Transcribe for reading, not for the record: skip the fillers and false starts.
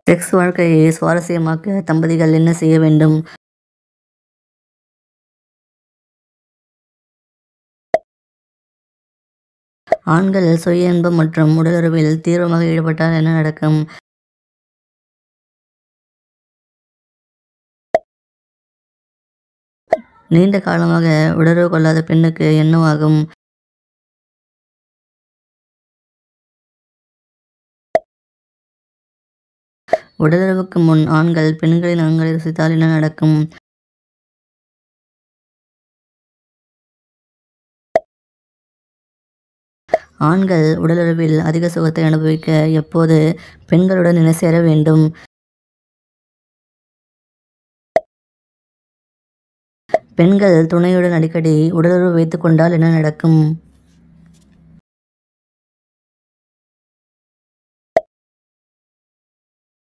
Sex வாழ்க்கையை சுவாரஸ்யமாக்க தம்பதிகள் என்ன செய்ய வேண்டும்? ஆண்கள் சுய இன்பம் மற்றும் உடலுறவில் தீவிரமாக ஈடுபட்டால் என்ன நடக்கும்? நீண்ட காலமாக உடலுறவு கொள்ளாத பெண்ணுக்கு என்னவாகும்? உடலுறவுக்கு முன் ஆண்கள் பெண்களின் அங்கங்களை ருசித்தால் என்ன நடக்கும்? ஆண்கள் உடலுறவில் அதிக சுகத்தை அனுபவிக்க எப்போது பெண்களுடன் இணை சேர வேண்டும்? பெண்கள் துணையுடன் அடிக்கடி உடலுறவு வைத்துக் கொண்டால் என்ன நடக்கும்?